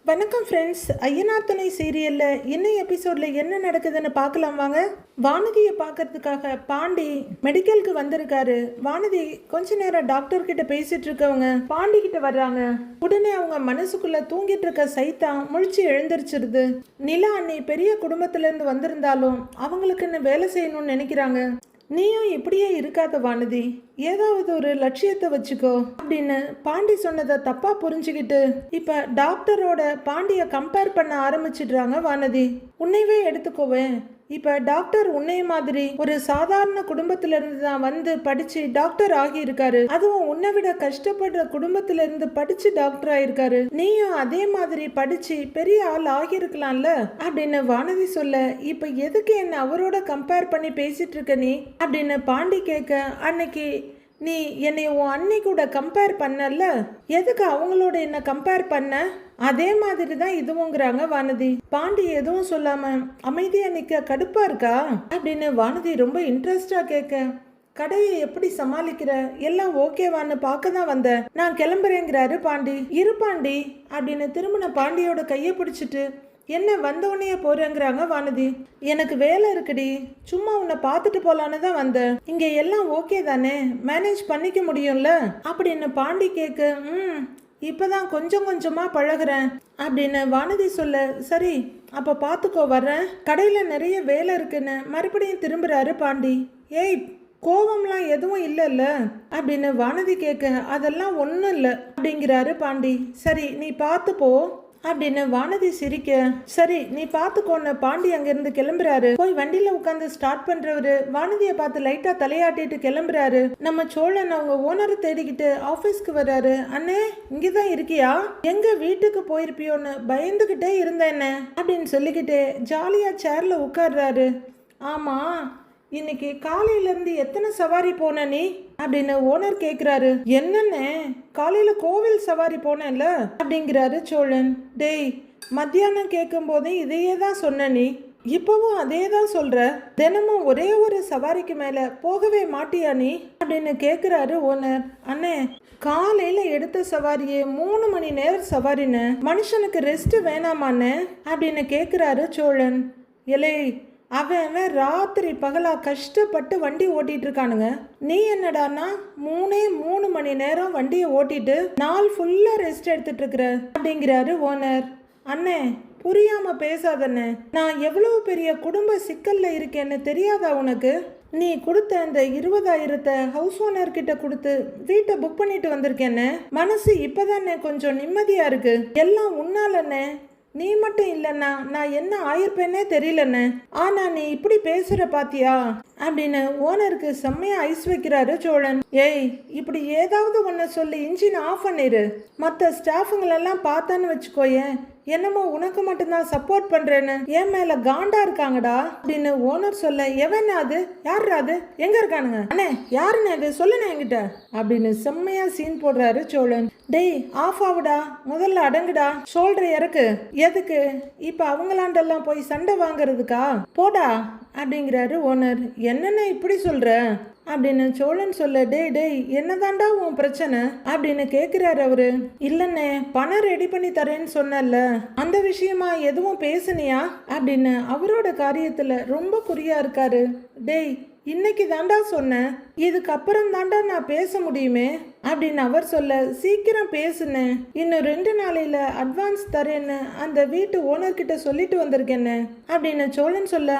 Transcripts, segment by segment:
வணக்கம் ஃப்ரெண்ட்ஸ். ஐயனார் துணை சீரியலில் இன்னும் எபிசோடில் என்ன நடக்குதுன்னு பார்க்கலாம் வாங்க. வானதியை பார்க்கறதுக்காக பாண்டி மெடிக்கலுக்கு வந்திருக்காரு. வானதி கொஞ்ச நேரம் டாக்டர் கிட்ட பேசிட்டு இருக்கவங்க பாண்டி கிட்ட வர்றாங்க. உடனே அவங்க மனசுக்குள்ள தூங்கிட்டு இருக்க சைத்தா முழிச்சு எழுந்திருச்சிருது. நிலா அண்ணி பெரிய குடும்பத்திலேருந்து வந்திருந்தாலும் அவங்களுக்குன்னு வேலை செய்யணும்னு நினைக்கிறாங்க. நீயும் இப்படியே இருக்காத வானதி, ஏதாவது ஒரு லட்சியத்தை வச்சுக்கோ அப்படின்னு பாண்டி சொன்னதை தப்பா புரிஞ்சுக்கிட்டு இப்ப டாக்டரோட பாண்டிய கம்பேர் பண்ண ஆரம்பிச்சிடுறாங்க வானதி. உன்னைவே எடுத்துக்கோவேன், இப்ப டாக்டர் உன்னை மாதிரி ஒரு சாதாரண குடும்பத்தில இருந்து தான் வந்து படிச்சு டாக்டர் ஆகி இருக்காரு. அதுவும் உன்னை விட கஷ்டப்படுற குடும்பத்தில இருந்து படிச்சு டாக்டர் ஆயிருக்காரு. நீயும் அதே மாதிரி படிச்சு பெரிய ஆள் ஆகியிருக்கலாம்ல அப்படின்னு வானதி சொல்ல, இப்ப எதுக்கு என்ன அவரோட கம்பேர் பண்ணி பேசிட்டு இருக்க நீ அப்படின்னு பாண்டி கேட்க, அன்னைக்கு நீ என்னை உன் அன்னை கூட கம்பேர் பண்ணல, எதுக்கு அவங்களோட என்ன கம்பேர் பண்ண? அதே மாதிரி தான் இதுவுங்கிறாங்க வானதி. பாண்டி எதுவும் சொல்லாம அமைதியா நிக்க கடுப்பா இருக்கா அப்படின்னு வானதி ரொம்ப இன்ட்ரெஸ்டா கேட்க, கடையை எப்படி சமாளிக்கிற, எல்லாம் ஓகேவான்னு பார்க்க தான் வந்த, நான் கிளம்புறேங்கிறாரு பாண்டி. இரு பாண்டி அப்படின்னு திரும்பின பாண்டியோட கையை பிடிச்சிட்டு, என்ன வந்தவனையே போறேங்கிறாங்க வானதி. எனக்கு வேலை இருக்குடி, சும்மா உன்னை பார்த்துட்டு போலான்னு தான் வந்தேன், இங்க எல்லாம் ஓகே தானே, மேனேஜ் பண்ணிக்க முடியும்ல அப்படின்னு பாண்டி கேட்க, இப்பதான் கொஞ்சம் கொஞ்சமா பழகுறேன் அப்படின்னு வானதி சொல்ல, சரி அப்ப பாத்துக்கோ வர்றேன், கடையில நிறைய வேலை இருக்குன்னு மறுபடியும் திரும்புறாரு பாண்டி. ஏய் கோவம்லாம் எதுவும் இல்லைல்ல அப்படின்னு வானதி கேட்க, அதெல்லாம் ஒன்றும் இல்லை அப்படிங்கிறாரு பாண்டி. சரி நீ பார்த்து போ அப்படின்னு வானதி சிரிக்க, சரி நீ பார்த்துக்கோன்னு பாண்டி அங்கிருந்து கிளம்புறாரு. போய் வண்டியில உட்காந்து ஸ்டார்ட் பண்றவரு வானதியை பார்த்து லைட்டா தலையாட்டிட்டு கிளம்புறாரு. நம்ம சோழன் அவங்க ஓனரை தேடிக்கிட்டு ஆபீஸ்க்கு வர்றாரு. அண்ணே இங்கதான் இருக்கியா, எங்க வீட்டுக்கு போயிருப்பியோன்னு பயந்துகிட்டே இருந்தேன்னு அப்படின்னு சொல்லிக்கிட்டே ஜாலியா சேர்ல உட்கார்றாரு. ஆமா இன்னைக்கு காலையில இருந்து எத்தனை சவாரி போன நீ அப்படின்னு ஓனர் கேக்குறாரு. என்னன்னு காலையில கோவில் சவாரி போனேன்ல அப்படிங்கிறாரு சோழன். டேய் மத்தியானம் கேட்கும் போதே இதையே தான் சொன்ன, நீ இப்பவும் அதே தான் சொல்ற, தினமும் ஒரே ஒரு சவாரிக்கு மேல போகவே மாட்டியா நீ அப்படின்னு கேக்குறாரு ஓனர். அண்ணே காலையில எடுத்த சவாரியே 3 மணி நேரம் சவாரின்னு, மனுஷனுக்கு ரெஸ்ட் வேணாமான்னு அப்படின்னு கேக்குறாரு சோழன். எலே அவன் ராத்திரி பகலா கஷ்டப்பட்டு வண்டி ஓட்டிட்டு இருக்கானுங்க, நீ என்னடானா 3 மணி நேரம் வண்டியை ஓட்டிட்டு நாள் ஃபுல்லா ரெஸ்ட் எடுத்துட்டு இருக்கிற அப்படிங்கிறாரு ஓனர். அண்ணே புரியாம பேசாதண்ணே, நான் எவ்வளவு பெரிய குடும்ப சிக்கல்ல இருக்கேன்னு தெரியாதா உனக்கு? நீ கொடுத்த அந்த 20,000 ஹவுஸ் ஓனர் கிட்ட கொடுத்து வீட்டை புக் பண்ணிட்டு வந்திருக்கேன்னு, மனசு இப்பதானே கொஞ்சம் நிம்மதியா இருக்கு. எல்லாம் உன்னாலண்ணே, நீ மட்டும் இல்லைன்னா நான் என்ன ஆயிருப்பேன்னே தெரியலன்னு, ஆனா நீ இப்படி பேசுற பாத்தியா அப்படின்னு ஓனருக்கு செம்மையா ஐஸ் வைக்கிறாரு சோழன். ஏய் இப்படி ஏதாவது ஒன்ன சொல்லி இன்ஜின் ஆஃப் பண்ணிரு, மற்ற ஸ்டாஃபுங்களெல்லாம் பார்த்தான்னு வச்சுக்கோயேன் என்னமோ உனக்கு மட்டும்தான் சப்போர்ட் பண்றேன்னு என் மேல காண்டா இருக்காங்கடா அப்படின்னு ஓனர் சொல்ல, எவன் அது, யாரு அது, எங்க இருக்கானுங்க, அண்ணே யாருன்னு அது சொல்லுண்ணே என்கிட்ட அப்படின்னு செம்மையா சீன் போடுறாரு சோழன். டேய் ஆஃப் ஆகுடா, முதல்ல அடங்குடா, சொல்ற இறக்கு, எதுக்கு இப்ப அவங்களாண்டெல்லாம் போய் சண்டை வாங்கறதுக்கா, போடா அப்படிங்கிறாரு ஓனர். என்னென்ன இப்படி சொல்ற அப்படின்னு சோழன் சொல்ல, டேய் டேய் என்னதாண்டா உன் பிரச்சனை அப்படின்னு கேக்குறாரு அவரு. இல்லைண்ணே பணம் ரெடி பண்ணி தரேன்னு சொன்னல, அந்த விஷயமா எதுவும் பேசுனியா அப்படின்னு அவரோட காரியத்துல ரொம்ப குறியா இருக்காரு. டேய் இன்னைக்கு தாண்டா சொன்னேன், இதுக்கப்புறம் தாண்டா நான் பேச முடியுமே அப்படின்னு அவர் சொல்ல, சீக்கிரம் பேசுனேன், இன்னும் 2 நாளையில அட்வான்ஸ் தரேன்னு அந்த வீட்டு ஓனர்கிட்ட சொல்லிட்டு வந்திருக்கேன்னு அப்படின்னு சோழன் சொல்ல,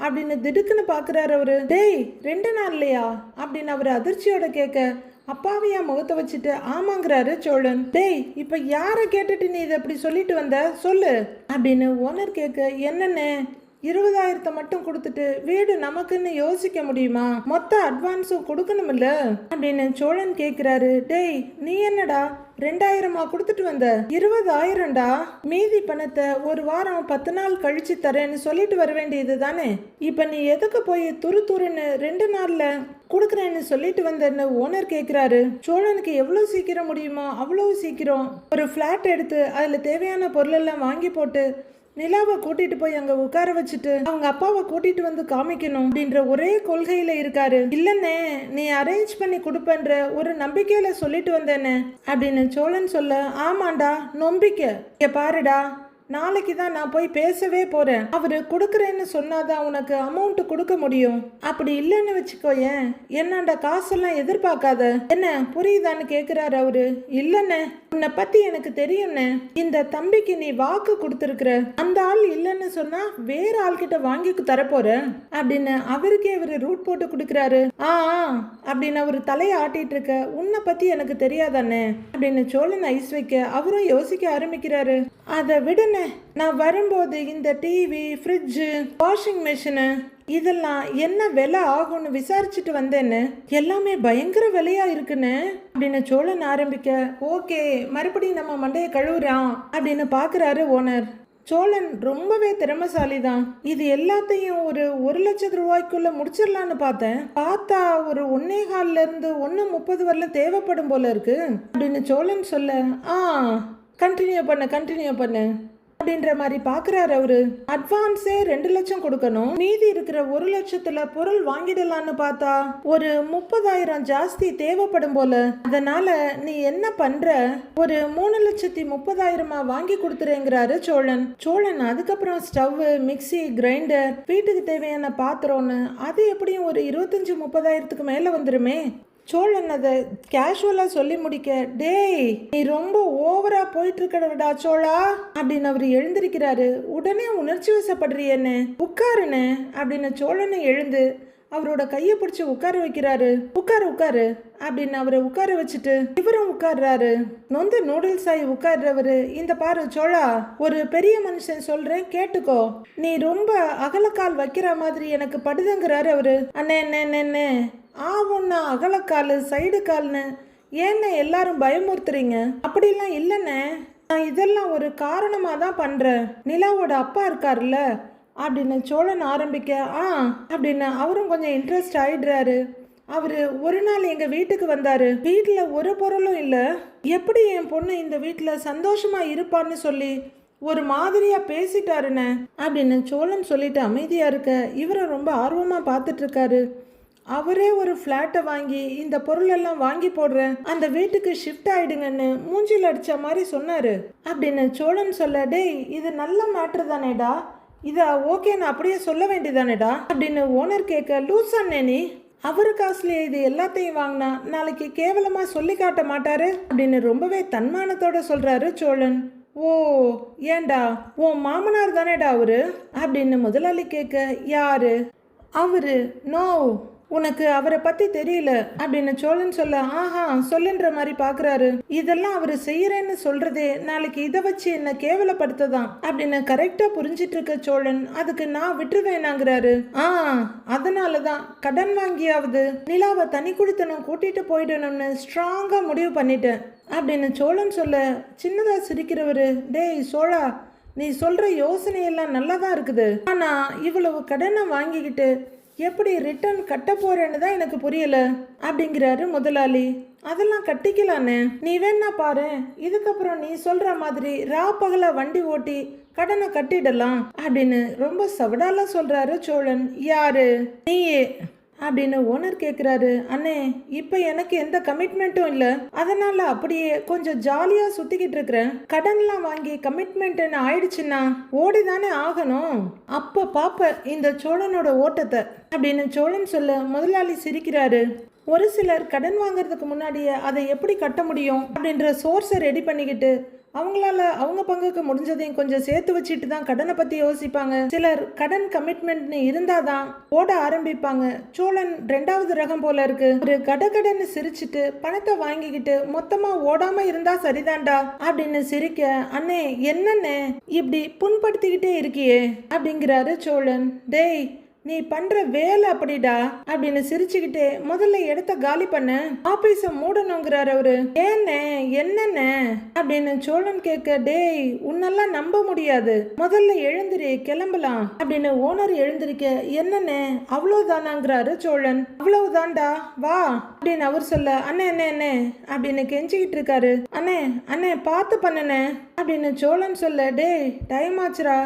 அப்படின்னு திடுக்குன்னு பாக்குறாரு அவரு. டேய் 2 நாள்லையா அப்படின்னு அவர் அதிர்ச்சியோட கேட்க, அப்பாவியா முகத்தை வச்சுட்டு ஆமாங்கிறாரு சோழன். டேய் இப்ப யார கேட்டுட்டு நீ இதை அப்படி சொல்லிட்டு வந்த சொல்லு அப்படின்னு ஓனர் கேட்க, என்னன்னு 20,000 மட்டும் கொடுத்துட்டு வீடு நமக்குன்னு யோசிக்க முடியுமா, மொத்த அட்வான்ஸும் கொடுக்கணும்ல அப்படின்னு சோழன் கேட்கிறாரு. டேய் நீ என்னடா 2,000 கொடுத்துட்டு வந்த, 20,000டா, மீதி பணத்தை ஒரு வாரம் 10 நாள் கழிச்சு தரேன்னு சொல்லிட்டு வர வேண்டியது தானே, இப்ப நீ எதுக்கு போய் துருன்னு 2 நாள்ல கொடுக்குறேன்னு சொல்லிட்டு வந்தேன்னு ஓனர் கேட்கிறாரு. சோழனுக்கு எவ்வளவு சீக்கிரம் முடியுமோ அவ்வளவு சீக்கிரம் ஒரு ஃபிளாட் எடுத்து அதுல தேவையான பொருள் எல்லாம் வாங்கி போட்டு நிலாவை கூட்டிட்டு போய் அங்க உட்கார வச்சுட்டு அவங்க அப்பாவை கூட்டிட்டு வந்து காமிக்கணும் அப்படின்ற ஒரே கொள்கையில இருக்காரு. இல்லன்னே, நீ அரேஞ்ச் பண்ணி கொடுப்பன்ற ஒரு நம்பிக்கையில சொல்லிட்டு வந்தேனே அப்படின்னு சோழன் சொல்ல, ஆமாண்டா நம்பிக்கை. பாருடா, நாளைக்கு தான் நான் போய் பேசவே போறேன். அவரு கொடுக்குறேன்னு சொன்னாதான் உனக்கு அமௌண்ட் கொடுக்க முடியும். அப்படி இல்லைன்னு வச்சுக்கோயேன், என்னண்டா காசெல்லாம் எதிர்பார்க்காத, என்ன புரியுதான்னு கேக்குறாரு அவரு. இல்லண்ணே, உன்னை பத்தி எனக்கு தெரியும்ண்ணே. இந்த தம்பிக்கு நீ வாக்கு கொடுத்துருக்குற, அந்த ஆள் இல்லைன்னு சொன்னா வேற ஆள்கிட்ட வாங்கி தரப்போற அப்படின்னு அவருக்கே அவரு ரூட் போட்டு கொடுக்குறாரு. அப்படின்னு அவரு தலையை ஆட்டிட்டு இருக்க, உன்னை பத்தி எனக்கு தெரியாதானே அப்படின்னு சோழன் ஐஸ் வைக்க அவரும் யோசிக்க ஆரம்பிக்கிறாரு. அதை விடுன, நான் வரும்போது இந்த டிவி, ஃப்ரிட்ஜு, வாஷிங் மிஷினு இதெல்லாம் என்ன விலை ஆகும்னு விசாரிச்சுட்டு வந்தேன்னு, எல்லாமே பயங்கர விலையா இருக்குன்னு அப்படின்னு சோழன் ஆரம்பிக்க, ஓகே மறுபடியும் நம்ம மண்டையை கழுவுறான் அப்படின்னு பாக்குறாரு ஓனர். சோழன் ரொம்பவே திறமைசாலி தான். இது எல்லாத்தையும் ஒரு 1,00,000 ரூபாய்க்குள்ள முடிச்சிடலான்னு பார்த்தா ஒரு 1.25 to 1.30 வரல தேவைப்படும் போல இருக்கு அப்படின்னு சோழன் சொல்ல, கண்டினியூ பண்ணு அப்படின்ற மாதிரி பாக்குறாரு அவரு. அட்வான்ஸே 2 லட்சம் கொடுக்கணும், மீதி இருக்கிற 1 லட்சத்துல பொருள் வாங்கிடலான்னு பார்த்தா ஒரு 30,000 ஜாஸ்தி தேவைப்படும் போல. அதனால நீ என்ன பண்ற, ஒரு 3,30,000 வாங்கி கொடுத்துறேங்கிறாரு சோழன். அதுக்கப்புறம் ஸ்டவ், மிக்சி, கிரைண்டர், வீட்டுக்கு தேவையான பாத்திரம்னு அது எப்படியும் ஒரு 25-30,000 மேல வந்துருமே. சோழன் அதை கேஷுவலாக சொல்லி முடிக்க, டேய் நீ ரொம்ப ஓவரா போயிட்டு இருக்கடா சோழா அப்படின்னு அவர் எழுந்திருக்கிறாரு. உடனே உணர்ச்சி வசப்படுறியன்னு, உட்காருன்னு அப்படின்னு சோழனை எழுந்து அவரோட கையை பிடிச்சி உட்கார வைக்கிறாரு. உட்காரு அப்படின்னு அவரை உட்கார வச்சுட்டு இவரும் உட்கார்றாரு. நொந்து நூடுல்ஸ் ஆகி உட்கார்றவரு, இந்த பாரு சோழா, ஒரு பெரிய மனுஷன் சொல்றேன் கேட்டுக்கோ, நீ ரொம்ப அகலக்கால் வைக்கிற மாதிரி எனக்கு படுதுங்கிறாரு அவரு. அண்ணே ஒன்னா அகலக்கால் சைடு கால்னு ஏன்னு எல்லாரும் பயமுறுத்துறீங்க? அப்படிலாம் இல்லைண்ணே, நான் இதெல்லாம் ஒரு காரணமாக தான் பண்ணுறேன். நிலாவோட அப்பா இருக்காருல்ல அப்படின்னு சோழன் ஆரம்பிக்க, அப்படின்னு அவரும் கொஞ்சம் இன்ட்ரெஸ்ட் ஆயிடுறாரு. அவரு ஒரு நாள் எங்க வீட்டுக்கு வந்தாரு. வீட்டுல ஒரு பொருளும் இல்ல, எப்படி என் பொண்ணு இந்த வீட்டுல சந்தோஷமா இருப்பான்னு சொல்லி ஒரு மாதிரியா பேசிட்டாருன்னு அப்படின்னு சோழன் சொல்லிட்டு அமைதியா இருக்க, இவரை ரொம்ப ஆர்வமா பார்த்துட்டு இருக்காரு. அவரே ஒரு ஃப்ளாட்டை வாங்கி இந்த பொருள் எல்லாம் வாங்கி போடுறேன், அந்த வீட்டுக்கு ஷிஃப்ட் ஆயிடுங்கன்னு மூஞ்சில் அடிச்ச மாதிரி சொன்னாரு அப்படின்னு சோழன் சொல்ல, டேய் இது நல்ல மேட்ரு தானேடா, இதை ஓகேன்னு அப்படியே சொல்ல வேண்டியதானேடா அப்படின்னு ஓனர் கேட்க, லூசானே நீ, அவரு காசுலேயே இது எல்லாத்தையும் வாங்கினா நாளைக்கு கேவலமா சொல்லி காட்ட மாட்டாரு அப்படின்னு ரொம்பவே தன்மானத்தோட சொல்றாரு சோழன். ஓ ஏண்டா உன் மாமனார் தானேடா அவரு அப்படின்னு முதலாளி கேட்க, யாரு அவரு? நோ, உனக்கு அவரை பத்தி தெரியல அப்படின்னு சோழன் சொல்ல, சொல்லுன்ற மாதிரி பாக்குறாரு. இதெல்லாம் அவரு செய்யறேன்னு சொல்றதே நாளைக்கு இதை வச்சு என்ன கேவலப்படுத்ததான் அப்படின்னு கரெக்டா புரிஞ்சிட்டு இருக்க சோழன், அதுக்கு நான் விட்டுருவேனாங்கிறாரு. அதனாலதான் கடன் வாங்கியாவது நிலாவை தனி குடித்தனம் கூட்டிட்டு போயிடணும்னு ஸ்ட்ராங்கா முடிவு பண்ணிட்டேன் அப்படின்னு சோழன் சொல்ல, சின்னதா சிரிக்கிறவரு, டேய் சோழா, நீ சொல்ற யோசனையெல்லாம் நல்லா தான் இருக்குது, ஆனா இவ்வளவு கடனை வாங்கிக்கிட்டு எப்படி ரிட்டர்ன் கட்ட போறேன்னு தான் எனக்கு புரியல அப்படிங்கிறாரு முதலாளி. அதெல்லாம் கட்டிக்கலான்னு நீ வேணா பாரு, இதுக்கப்புறம் நீ சொல்ற மாதிரி பகல வண்டி ஓட்டி கடனை கட்டிடலாம் அப்படின்னு ரொம்ப சவடால சொல்றாரு சோழன். யாரு? நீயே அப்படின்னு ஓனர் கேட்குறாரு. அண்ணே, இப்போ எனக்கு எந்த கமிட்மெண்ட்டும் இல்லை, அதனால அப்படியே கொஞ்சம் ஜாலியாக சுற்றிக்கிட்டு இருக்கிறேன். கடன்லாம் வாங்கி கமிட்மெண்ட்டுன்னு ஆயிடுச்சுன்னா ஓடி தானே ஆகணும், அப்போ பாப்ப இந்த சோழனோட ஓட்டத்தை அப்படின்னு சோழன் சொல்ல முதலாளி சிரிக்கிறாரு. ஒரு சிலர் கடன் வாங்குறதுக்கு முன்னாடியே அதை எப்படி கட்ட முடியும் அப்படின்ற சோர்ஸை ரெடி பண்ணிக்கிட்டு அவங்களால அவங்க பங்குக்கு முடிஞ்சதையும் கொஞ்சம் சேர்த்து வச்சுட்டு தான் கடனை பத்தி யோசிப்பாங்க. சிலர் கடன் கமிட்மெண்ட்னு இருந்தாதான் ஓட ஆரம்பிப்பாங்க. சோழன் 2வது ரகம் போல இருக்கு. ஒரு கடன்னு சிரிச்சுட்டு பணத்தை வாங்கிக்கிட்டு மொத்தமா ஓடாம இருந்தா சரிதான்டா அப்படின்னு சிரிக்க, அண்ணே என்னன்னு இப்படி புண்படுத்திக்கிட்டே இருக்கியே அப்படிங்கிறாரு சோழன். டேய் நீ பண்ற வேலை அப்படிடா அப்படின்னு சிரிச்சுக்கிட்டே முதல்ல இடத்த காலி பண்ண, ஆபீஸ மூடணுங்கிறாரு அவரு. ஏன்னே என்னன்னு அப்படின்னு சோழன் கேட்க, டேய் உன்னெல்லாம் நம்ப முடியாது, முதல்ல எழுந்திரி கிளம்பலாம் அப்படின்னு ஓனர் எழுந்திருக்க, என்னன்னு அவ்வளவுதானாங்கிறாரு சோழன். அவ்வளவுதான்டா வா அப்படின்னு அவர் சொல்ல, அண்ணே அண்ணே அண்ணே அப்படின்னு கெஞ்சிக்கிட்டு இருக்காரு. அண்ணே அண்ணே பார்த்து பண்ணுனே அப்படின்னு சோழன் சொல்ல, டேய் டைம் ஆச்சுரா,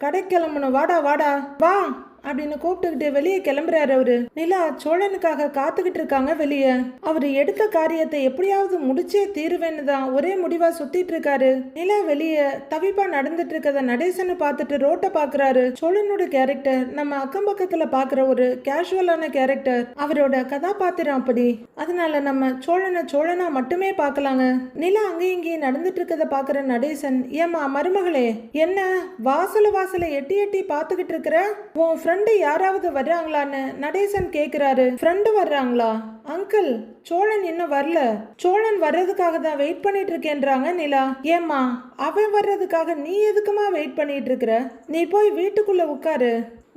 கடைக்கு கிளம்பணும், வாடா வாடா வா அப்படின்னு கூப்பிட்டுக்கிட்டு வெளியே கிளம்புறாரு அவரு. நிலா சோழனுக்காக காத்துக்கிட்டு இருக்காங்க வெளியே. அவரு எடுத்த காரியத்தை எப்படியாவது முடிச்சே தீருவேன்னு தான் ஒரே முடிவா சுத்திட்டு இருக்காரு. நிலா வெளியே தவிப்பா நடந்துட்டு இருக்கத நடேசனை பார்த்துட்டு ரோட்டை பாக்குறாரு. சோழனோட கேரக்டர் நம்ம அக்கம் பக்கத்துல பாக்குற ஒரு கேஷுவலான கேரக்டர். அவரோட கதாபாத்திரம் அப்படி. அதனால நம்ம சோழனா மட்டுமே பார்க்கலாங்க. நிலா அங்கேயும் இங்கேயும் நடந்துட்டு இருக்கத பாக்குற நடேசன், ஏமா மருமகளே, என்ன வாசல எட்டி எட்டி பாத்துக்கிட்டு இருக்கிற? உன் ஃப்ரெண்டு யாராவது வர்றாங்களான்னு நடேசன் கேக்குறாரு. ஃப்ரெண்டு வர்றாங்களா? அங்கிள், சோழன் இன்னும் வரல. சோழன் வர்றதுக்காக தான் வெயிட் பண்ணிட்டு இருக்கேன்றாங்க நிலா. ஏமா, அவன் வர்றதுக்காக நீ எதுக்குமா வெயிட் பண்ணிட்டு இருக்கிற? நீ போய் வீட்டுக்குள்ள உட்காரு.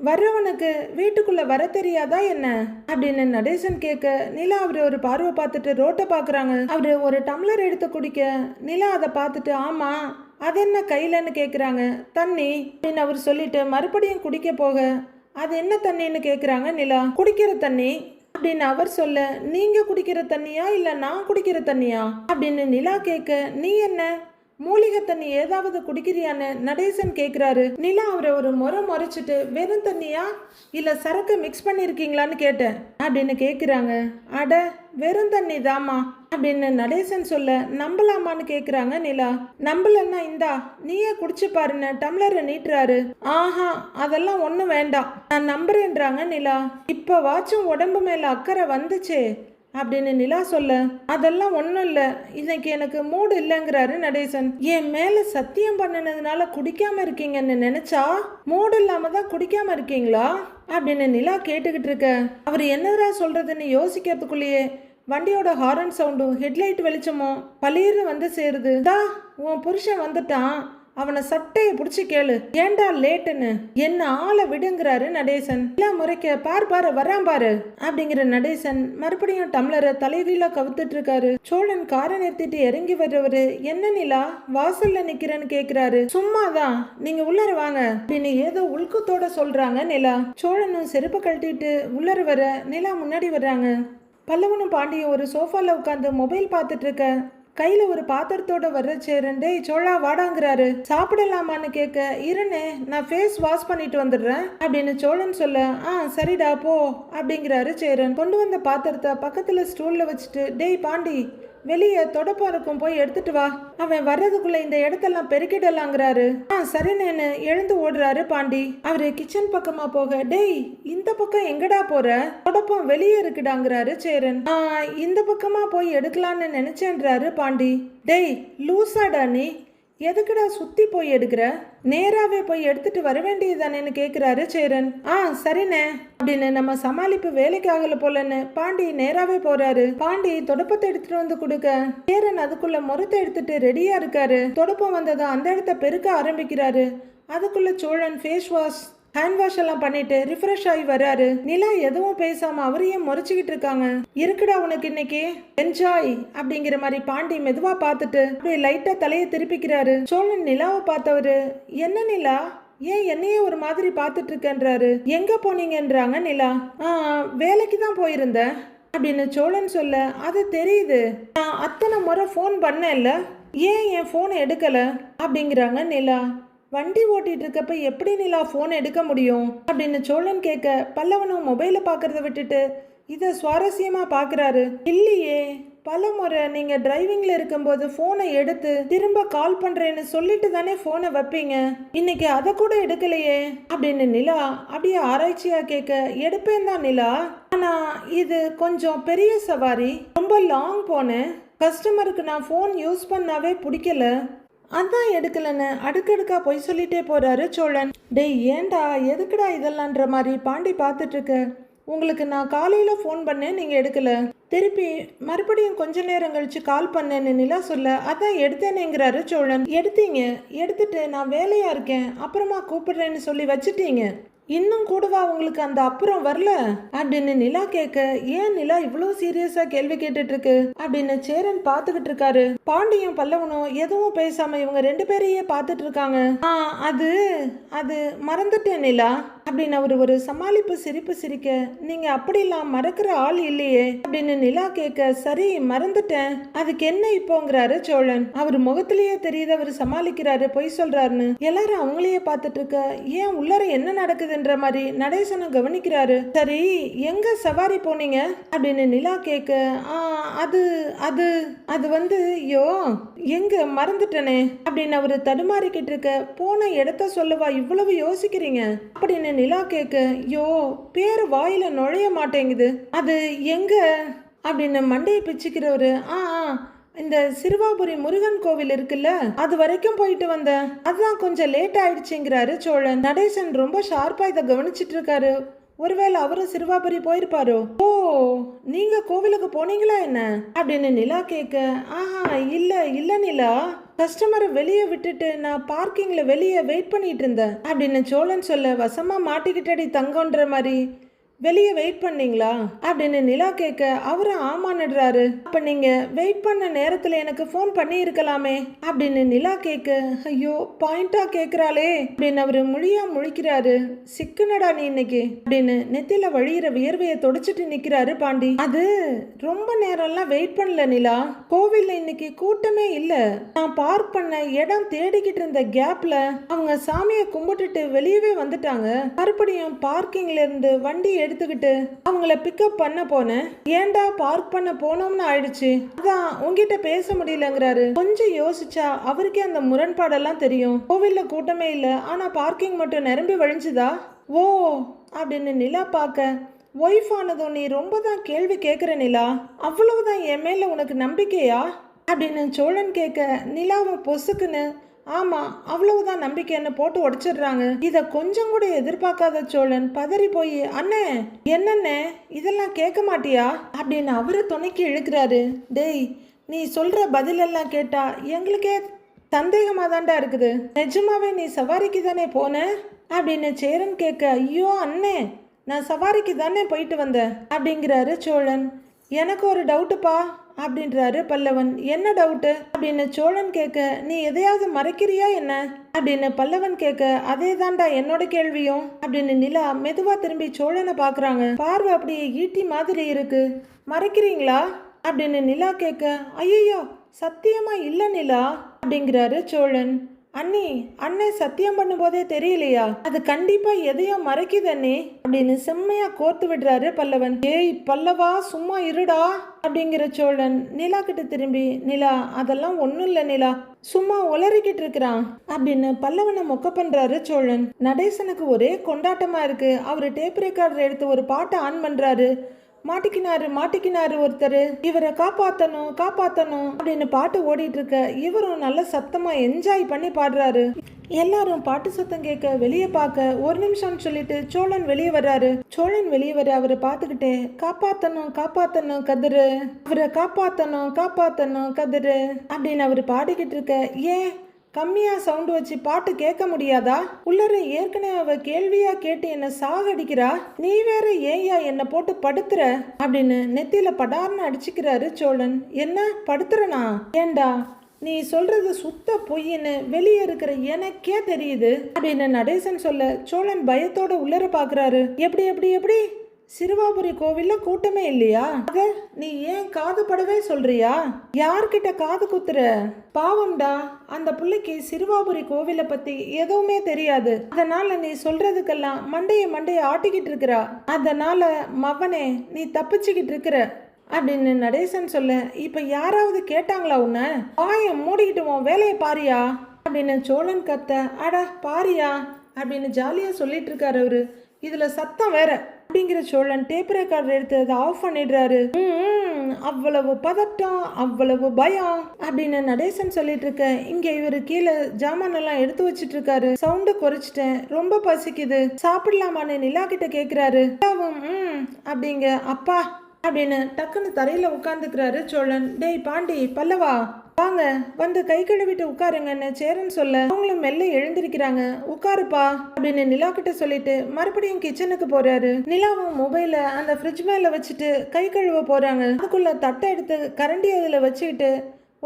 வர்றவனுக்கு வீட்டுக்குள்ள வர தெரியாதா என்ன அப்படின்னு நடேசன் கேட்க, நிலா அவரு ஒரு பார்வை பார்த்துட்டு ரோட்டை பாக்குறாங்க. அவரு ஒரு டம்ளர் எடுத்து குடிக்க நிலா அதை பார்த்துட்டு, ஆமா அது என்ன கையிலன்னு கேக்குறாங்க. தண்ணி அப்படின்னு அவர் சொல்லிட்டு மறுபடியும் குடிக்க போக, அது என்ன தண்ணின்னு கேக்குறாங்க நிலா. குடிக்கிற தண்ணி அப்படின்னு அவர் சொல்ல, நீங்க குடிக்கிற தண்ணியா இல்ல நான் குடிக்கிற தண்ணியா அப்படின்னு நிலா கேட்க, நீ என்ன மூலிகை தண்ணி ஏதாவது குடிக்கிறியான்னு நடேசன் கேக்குறாரு. நிலா அவரை ஒரு முறைச்சிட்டு, வெறும் தண்ணியா இல்ல சரக்கு மிக்ஸ் பண்ணிருக்கீங்களான்னு கேட்டேன் அப்படின்னு கேக்குறாங்க. அட வெறும் தண்ணி தாமா அப்படின்னு நடேசன் சொல்ல, நம்பலாமான்னு கேக்குறாங்க நிலா. நம்பலன்னா இந்தா நீயே குடிச்சு பாருன்னு டம்ளரை நீட்டுறாரு. ஆஹா, அதெல்லாம் ஒண்ணும் வேண்டாம், நான் நம்புறேன்றாங்க நிலா. இப்ப வாச்சும் உடம்பு மேல அக்கறை வந்துச்சே அப்படின்னு நிலா சொல்ல, அதெல்லாம் ஒன்றும் இல்லை, இன்னைக்கு எனக்கு மூடு இல்லைங்கிறாரு நடேசன். என் மேல சத்தியம் பண்ணினதுனால குடிக்காம இருக்கீங்கன்னு நினைச்சா மூடு இல்லாம தான் குடிக்காம இருக்கீங்களா அப்படின்னு நிலா கேட்டுக்கிட்டு இருக்க. அவர் என்னடா சொல்றதுன்னு யோசிக்கிறதுக்குள்ளேயே வண்டியோட ஹாரன் சவுண்டும் ஹெட்லைட் வெளிச்சமும் பளிர்னு வந்து சேருது. தா உன் புருஷன் வந்துட்டான், அவனை சட்டையை பிடிச்சி கேளு, ஏண்டா லேட்டுன்னு, என்ன ஆளை விடுங்கிறாரு நடேசன். எல்லாம் முறைக்க, பாரு வரான் பாரு அப்படிங்கிற நடேசன் மறுபடியும் டம்ளரை தலைகீழ கவுத்துட்டு இருக்காரு. சோழன் காரை நிறுத்திட்டு இறங்கி வர்றவரு, என்ன நிலா வாசல்ல நிக்கிறேன்னு கேக்குறாரு. சும்மாதான், நீங்க உள்ளர வாங்க அப்படின்னு ஏதோ உள்குத்தோட சொல்றாங்க நிலா. சோழனும் செருப்பு கழட்டிட்டு உள்ளர வர நிலா முன்னாடி வர்றாங்க. பல்லவனும் பாண்டியும் ஒரு சோஃபால உட்காந்து மொபைல் பார்த்துட்டு இருக்க, கையில ஒரு பாத்திரத்தோட வர்ற சேரன், டேய் சோழா வாடாங்கிறாரு. சாப்பிடலாமான்னு கேட்க, இருனே நான் ஃபேஸ் வாஷ் பண்ணிட்டு வந்துடுறேன் அப்படின்னு சோழன் சொல்ல, சரிடா போ அப்படிங்கிறாரு சேரன். கொண்டு வந்த பாத்திரத்தை பக்கத்துல ஸ்டூல்ல வச்சுட்டு, டேய் பாண்டி வெளியே தொடப்பம் இருக்கும், போய் எடுத்துட்டு வா, அவன் வர்றதுக்குள்ள இந்த இடத்தெல்லாம் பெருக்கிடலாங்கிறாரு. சரின்னு எழுந்து ஓடுறாரு பாண்டி. அவரு கிச்சன் பக்கமா போக, டேய் இந்த பக்கம் எங்கடா போற, தொடப்பம் வெளியே இருக்குடாங்கிறாரு சேரன். இந்த பக்கமா போய் எடுக்கலான்னு நினைச்சேன்றாரு பாண்டி. டேய் லூசாடா நீ, எதுக்குடா சுத்தி போய் எடுக்கிற, நேராவே போய் எடுத்துட்டு வர வேண்டியதானேன்னு கேக்குறாரு சேரன். சரிண்ணே அப்படின்னு நம்ம சமாளிப்பு வேலைக்கு ஆகல போலன்னு பாண்டி நேராவே போறாரு. பாண்டி தொடப்பத்தை எடுத்துட்டு வந்து கொடுக்க, சேரன் அதுக்குள்ள முறத்தை எடுத்துட்டு ரெடியா இருக்காரு. தொடப்பம் வந்ததும் அந்த இடத்த பெருக்க ஆரம்பிக்கிறாரு. அதுக்குள்ள Cholan face wash hand wash எல்லாம் பண்ணிட்டு ரிஃப்ரெஷ் ஆகி வர்றாரு. நிலா எதுவும் பேசாம அவரையும் முறைச்சுக்கிட்டு இருக்காங்க. இருக்குடா உனக்கு இன்னைக்கு என்ஜாய் அப்படிங்கிற மாதிரி பாண்டி மெதுவா பார்த்துட்டு அப்படியே லைட்டா தலையை திருப்பிக்கிறாரு. சோழன் நிலாவை பார்த்தவரு, என்ன நிலா ஏன் என்னையே ஒரு மாதிரி பார்த்துட்டு இருக்கன்றாரு. எங்க போனீங்கன்றாங்க நிலா. வேலைக்கு தான் போயிருந்த அப்படின்னு சோழன் சொல்ல, அது தெரியுது, நான் அத்தனை முறை ஃபோன் பண்ணல, ஏன் என் ஃபோனை எடுக்கல அப்படிங்கிறாங்க நிலா. வண்டி ஓட்டிட்டு இருக்கப்ப எப்படி நிலா போன் எடுக்க முடியும் அப்படின்னு சோழன் கேட்க, பல்லவனும் மொபைல பாக்குறத விட்டுட்டு இத சுவாரஸ்யமா பாக்குறாரு. இல்லையே, பல முறை நீங்க டிரைவிங்ல இருக்கும்போது போனை எடுத்து திரும்ப கால் பண்றேன்னு சொல்லிட்டு தானே போனை வைப்பீங்க, இன்னைக்கு அதை கூட எடுக்கலையே அப்படின்னு நிலா அப்படியே ஆராய்ச்சியா கேட்க, எடுப்பேன் தான் நிலா, ஆனா இது கொஞ்சம் பெரிய சவாரி, ரொம்ப லாங் போனேன், கஸ்டமருக்கு நான் போன் யூஸ் பண்ணாவே பிடிக்கல, அதான் எடுக்கலன்னு அடுக்கடுக்கா போய் சொல்லிட்டே போறாரு சோழன். டேய் ஏண்டா எதுக்குடா இதெல்லாம்ன்ற மாதிரி பாண்டி பார்த்துட்டு இருக்க, உங்களுக்கு நான் காலையில ஃபோன் பண்ணேன், நீங்க எடுக்கல, திருப்பி மறுபடியும் கொஞ்ச நேரம் கழிச்சு கால் பண்ணேன்னு நிலா சொல்ல, அதான் எடுத்தேனேங்கிறாரு சோழன். எடுத்தீங்க, எடுத்துட்டு நான் வேலையா இருக்கேன் அப்புறமா கூப்பிடுறேன்னு சொல்லி வச்சுட்டீங்க, இன்னும் கூடவா உங்களுக்கு அந்த அப்புறம் வரல அப்படின்னு நிலா கேட்க, ஏன் நிலா இவ்வளவு சீரியஸா கேள்வி கேட்டுட்டு இருக்கு அப்படின்னு சேரன் பாத்துக்கிட்டு இருக்காரு. பாண்டியும் பல்லவனும் எதுவும் பேசாம இவங்க 2 பேரையே பாத்துட்டு இருக்காங்க. அது அது மறந்துட்டேன் நிலா அப்படின்னு அவரு ஒரு சமாளிப்பு சிரிப்பு சிரிக்க, நீங்க அப்படிலாம் மறக்கிற ஆள் இல்லையே அப்படின்னு நிலா கேட்க, சரி மறந்துட்டேன், அதுக்கு என்ன இப்போங்கிறாரு சோழன். அவர் முகத்திலேயே தெரியுது அவர் சமாளிக்கிறாரு, பொய் சொல்றாருன்னு. எல்லாரும் அவங்களையே பார்த்துட்டு இருக்க, ஏன் உள்ளர என்ன நடக்குதுன்ற மாதிரி நடேசனை கவனிக்கிறாரு. சரி எங்க சவாரி போனீங்க அப்படின்னு நிலா கேட்க, அது அது அது வந்து யோ எங்க மறந்துட்டனே அப்படின்னு அவரு தடுமாறிக்கிட்டு இருக்க, போன இடத்த சொல்லவா இவ்வளவு யோசிக்கிறீங்க அப்படின்னு நிலா கேட்க, யோ பேரு வாயில நுழைய மாட்டேங்குது, அது எங்க அப்படின்னு மண்டையை பிச்சுக்கிறவரு, இந்த சிறுவாபுரி முருகன் கோவில் இருக்குல்ல அது வரைக்கும் போயிட்டு வந்தேன், அதுதான் கொஞ்சம் லேட் ஆயிடுச்சுங்கிறாரு சோழன். நடேசன் ரொம்ப ஷார்ப்பா இதை கவனிச்சிட்டு இருக்காரு. ஒருவேளை அவரும் சிறுவாபுரி போயிருப்பாரோ. ஓ நீங்க கோவிலுக்கு போனீங்களா என்ன அப்படின்னு நிலா கேட்க, இல்ல இல்ல நிலா, கஸ்டமரை வெளியே விட்டுட்டு நான் பார்க்கிங்ல வெளியே வெயிட் பண்ணிட்டு இருந்தேன் அப்படின்னு சோழன் சொல்ல, வசமா மாட்டிக்கிட்டடி தங்கன்ற மாதிரி வெளியே வெயிட் பண்ணீங்களா அப்படின்னு நிலா கேட்க, அவரும் ஆமான்னுடுறாரு. அப்ப நீங்க வெயிட் பண்ண நேரத்துல எனக்கு ஃபோன் பண்ணி இருக்கலாமே அப்படின்னு நிலா கேட்க, ஐயோ பாயிண்டா கேக்குறாளே அப்படின்னு அவரு மொழியா முழிக்கிறாரு. சிக்குனடா நீ இன்னைக்கு அப்படின்னு நெத்தில வழியிற வியர்வையை தொடச்சிட்டு நிக்கிறாரு பாண்டி. அது ரொம்ப நேரம்லாம் வெயிட் பண்ணல நிலா, கோவில்ல இன்னைக்கு கூட்டமே இல்ல, நான் பார்க் பண்ண இடம் தேடிக்கிட்டு இருந்த கேப்ல அவங்க சாமியை கும்பிட்டுட்டு வெளியவே வந்துட்டாங்க. மறுபடியும் பார்க்கிங்ல இருந்து வண்டி எடுத்துக்கிட்டு அவங்கள பிக்கப் பண்ண போனேன், ஏன்டா பார்க் பண்ண போனோம்னு ஆயிடுச்சு, அதான் உங்ககிட்ட பேச முடியலங்கிறாரு. கொஞ்சம் யோசிச்சா அவருக்கே அந்த முரண்பாடெல்லாம் தெரியும். கோவில்ல கூட்டமே இல்ல, ஆனா பார்க்கிங் மட்டும் நிரம்பி வழிஞ்சுதா. ஓ அப்படின்னு நிலா பார்க்க, ஒய்ஃப் ஆனதும் நீ ரொம்ப தான் கேள்வி கேட்குற நிலா, அவ்வளவுதான் என் மேல உனக்கு நம்பிக்கையா அப்படின்னு சோழன் கேட்க, நிலாவும் பொசுக்குன்னு ஆமா அவ்வளவுதான் நம்பிக்கைன்னு போட்டு உடைச்சிடுறாங்க. இத கொஞ்சம் கூட எதிர்பார்க்காத சோழன் பதறி போய், அண்ணே என்னண்ணே இதெல்லாம் கேட்க மாட்டியா அப்படின்னு அவரை துணைக்கி இழுக்கிறாரு. டேய் நீ சொல்ற பதிலெல்லாம் கேட்டா எங்களுக்கே சந்தேகமா தான்டா இருக்குது, நிஜமாவே நீ சவாரிக்கு தானே போன அப்படின்னு சேரன் கேட்க, ஐயோ அண்ணே நான் சவாரிக்கு தானே போயிட்டு வந்தேன் அப்படிங்கிறாரு சோழன். எனக்கு ஒரு டவுட்டுப்பா அப்படின்றாரு பல்லவன். என்ன டவுட்டு அப்படின்னு சோழன் கேட்க, நீ எதையாவது மறைக்கிறியா என்ன அப்படின்னு பல்லவன் கேட்க, அதே தான்டா என்னோட கேள்வியும் அப்படின்னு நிலா மெதுவா திரும்பி சோழனை பாக்குறாங்க. பார்வை அப்படியே ஈட்டி மாதிரி இருக்கு, மறைக்கிறீங்களா அப்படின்னு நிலா கேட்க, ஐயோ சத்தியமா இல்ல நிலா அப்படிங்கிறாரு சோழன். அண்ணி அண்ணே சத்தியம் பண்ணும்போதே தெரியலையா, அது கண்டிப்பா எதையோ மறைக்குது அண்ணே அப்படின்னு செம்மையா கோர்த்து விடுறாரு பல்லவன். ஏய் பல்லவா சும்மா இருடா அப்படிங்கிற சோழன் நிலா கிட்ட திரும்பி, நிலா அதெல்லாம் ஒண்ணும் இல்ல நிலா, சும்மா உளறிக்கிட்டு இருக்கிறான் அப்படின்னு பல்லவனை மொக்க பண்றாரு சோழன். நடேசனுக்கு ஒரே கொண்டாட்டமா இருக்கு. அவரு டேப் ரெக்கார்டர் எடுத்து ஒரு பாட்டை ஆன் பண்றாரு. மாட்டிக்கினாரு ஒருத்தர், இவரை காப்பாத்தணும் அப்படின்னு பாட்டு ஓடிட்டு இருக்க, இவரும் நல்ல சத்தமா என்ஜாய் பண்ணி பாடுறாரு. எல்லாரும் பாட்டு சத்தம் கேட்க வெளியே பார்க்க, ஒரு நிமிஷம் சொல்லிட்டு சோழன் வெளியே வர்றாரு. சோழன் வெளியே வர அவரை பார்த்துக்கிட்டே, காப்பாத்தணும் கதிரு, அவரை காப்பாத்தணும் கதிரு அப்படின்னு அவரு பாடிக்கிட்டு இருக்க, ஏன் கம்மியா சவுண்ட் வச்சு பாட்டு கேட்க முடியாதா, உள்ளர ஏற்கனவே அவ கேள்வியா கேட்டு என்ன சாகடிக்கிறா, நீ வேற ஏயா என்ன போட்டு படுத்துற அப்படின்னு நெத்தியில படார்னு அடிச்சுக்கிறாரு சோழன். என்ன படுத்துறனா, ஏண்டா நீ சொல்றது சுத்த பொய்ன்னு வெளியே இருக்கிற எனக்கே தெரியுது அப்படின்னு நடேசன் சொல்ல, சோழன் பயத்தோட உள்ளர பாக்குறாரு. எப்படி சிறுவாபுரி கோவில்ல கூட்டமே இல்லையா, அத நீ ஏன் காது படவே சொல்றியா, யார்கிட்ட காது குத்துற, பாவம்டா அந்த பிள்ளைக்கு சிறுவாபுரி கோவிலை பத்தி எதுவுமே தெரியாது, அதனால நீ சொல்றதுக்கெல்லாம் மண்டைய ஆட்டிக்கிட்டு இருக்கிறா, அதனால மவனே நீ தப்பிச்சுக்கிட்டு இருக்கிற அப்படின்னு நடேசன் சொல்ல, இப்ப யாராவது கேட்டாங்களா உன்ன, வாயை மூடிக்கிட்டு உன் வேலையை பாரியா அப்படின்னு சோழன் கத்த, அட பாரியா அப்படின்னு ஜாலியா சொல்லிட்டு இருக்காரு அவரு. இதுல சத்தம் வேற அப்படிங்கிற சோழன் டேப் ரெக்கார்டர் எடுத்து அதை ஆஃப் பண்ணிடுறாரு. அவ்வளவு பதட்டம் அவ்வளவு பயம் அப்படின்னு நடேசன் சொல்லிட்டு இருக்க, இங்க இவரு கீழே ஜாமான் எல்லாம் எடுத்து வச்சிட்டு இருக்காரு. சவுண்ட குறைச்சிட்டேன், ரொம்ப பசிக்குது, சாப்பிடலாமான்னு நிலா கிட்ட கேக்குறாரு. அப்படிங்க அப்பா அப்படின்னு டக்குன்னு தரையில உட்காந்துக்கிறாரு சோழன். டேய் பாண்டி பல்லவா வாங்க வந்து கை கழுவிட்டு உட்காருங்கன்னு சேரன் சொல்ல அவங்களும் மெல்ல எழுந்திருக்கிறாங்க. உட்காருப்பா அப்படின்னு நிலா கிட்ட சொல்லிட்டு மறுபடியும் கிச்சனுக்கு போறாரு. நிலாவும் மொபைல அந்த ஃப்ரிட்ஜ் மேல வச்சுட்டு கை கழுவ போறாங்க. அதுக்குள்ள தட்டை எடுத்து கரண்டி அதுல வச்சுக்கிட்டு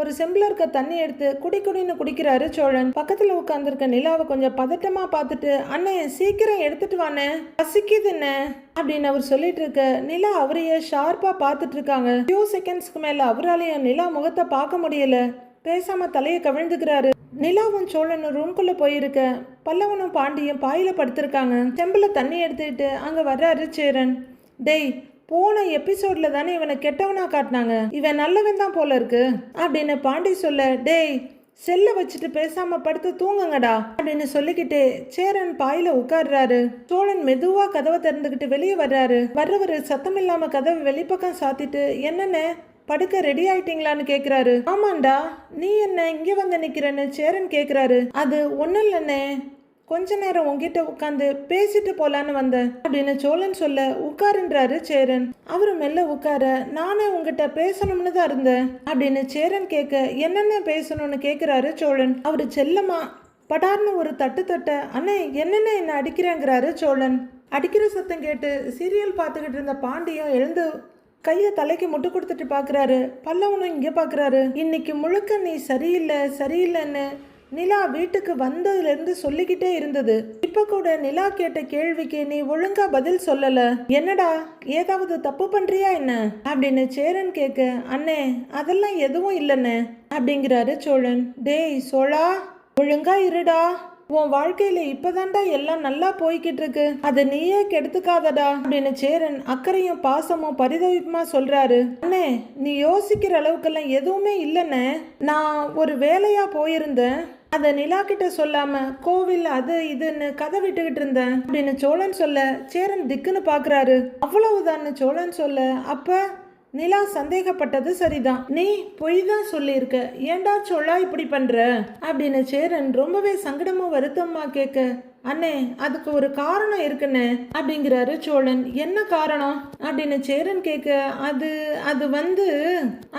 ஒரு செம்பில் இருக்க தண்ணி எடுத்து குடின்னு குடிக்கிறாரு சோழன். பக்கத்துல உட்காந்துருக்க நிலாவை கொஞ்சம் பதட்டமா பார்த்துட்டு, அண்ணே சீக்கிரம் எடுத்துட்டு வானே, பசிக்குதுன்னு அப்படின்னு அவர் சொல்லிட்டு இருக்க நிலா அவரையே ஷார்ப்பா பார்த்துட்டு இருக்காங்க. ஃபியூ செகண்ட்ஸ்க்கு மேல அவராலையும் நிலா முகத்தை பார்க்க முடியல. பேசாம தலையை கவிழ்ந்துக்கிறாரு. நிலாவும் சோழனும் ரூம்குள்ள போயிருக்க பல்லவனும் பாண்டியும் பாயில படுத்திருக்காங்க. செம்பில் தண்ணி எடுத்துக்கிட்டு அங்க வர்றாரு சேரன். டேய், போன எபிசோட்ல தானே இவனை கெட்டவனா காட்டினாங்க, இவன் நல்லவன் தான் போல இருக்கு அப்படின்னு பாண்டி சொல்ல, டேய் செல்ல வச்சுட்டு பேசாம படுத்து தூங்குங்கடா அப்படின்னு சொல்லிக்கிட்டு சேரன் பாயில உட்கார்றாரு. சோழன் மெதுவா கதவை திறந்துக்கிட்டு வெளியே வர்றாரு. வர்றவரு சத்தம் இல்லாம கதவை வெளிப்பக்கம் சாத்திட்டு, என்னன்னு படுக்க ரெடி ஆயிட்டீங்களான்னு கேக்குறாரு. ஆமாண்டா, நீ என்ன இங்க வந்து நிக்கிறன்னு சேரன் கேக்குறாரு. அது ஒன்னும் இல்லைன்னே, கொஞ்ச நேரம் உங்ககிட்ட உட்காந்து பேசிட்டு போலான்னு வந்தேன் அப்படின்னு சோழன் சொல்ல, உட்காருன்றாரு சேரன். அவரு மெல்ல உட்கார, நானே உங்ககிட்ட பேசணும்னு தான் இருந்தேன் அப்படின்னு சேரன் கேட்க, என்னென்ன பேசணும்னு கேட்கிறாரு சோழன். அவரு செல்லமா படார்னு ஒரு தட்டு அண்ணே என்னென்ன என்ன அடிக்கிறேங்கிறாரு சோழன். அடிக்கிற சத்தம் கேட்டு சீரியல் பார்த்துக்கிட்டு இருந்த பாண்டியும் எழுந்து கையை தலைக்கு முட்டு கொடுத்துட்டு பாக்குறாரு. பல்லவனும் இங்க பாக்குறாரு. இன்னைக்கு முழுக்க நீ சரியில்லைன்னு நிலா வீட்டுக்கு வந்ததுலேருந்து சொல்லிக்கிட்டே இருந்தது. இப்ப கூட நிலா கேட்ட கேள்விக்கு நீ ஒழுங்கா பதில் சொல்லல. என்னடா ஏதாவது தப்பு பண்றியா என்ன அப்படின்னு சேரன் கேட்க, அண்ணே அதெல்லாம் எதுவும் இல்லைன்னு அப்படிங்கிறாரு சோழன். டேய் சோழா, ஒழுங்கா இருடா, உன் வாழ்க்கையில இப்பதான்டா எல்லாம் நல்லா போய்கிட்டு இருக்கு, அதை நீயே கெடுத்துக்காதடா அப்படின்னு சேரன் அக்கறையும் பாசமும் பரிதவிப்புமா சொல்றாரு. அண்ணே நீ யோசிக்கிற அளவுக்கெல்லாம் எதுவுமே இல்லைன்னு, நான் ஒரு வேலையா போயிருந்தேன், அதை நிலா கிட்ட சொல்லாம கோவில் அது இதுன்னு கதை விட்டுக்கிட்டு இருந்தேன் அப்படின்னு சோழன் சொல்ல, சேரன் திக்குன்னு பாக்குறாரு. அவ்வளவுதான்னு சோழன் சொல்ல, அப்ப நிலா சந்தேகப்பட்டது சரிதான், நீ பொய் தான் சொல்லியிருக்க, ஏண்டா சோழா இப்படி பண்ற அப்படின்னு சேரன் ரொம்பவே சங்கடமும் வருத்தமா கேட்க, அண்ணே அதுக்கு ஒரு காரணம் இருக்குன்னு அப்படிங்கிறாரு சோழன். என்ன காரணம் அப்படின்னு சேரன் கேட்க, அது அது வந்து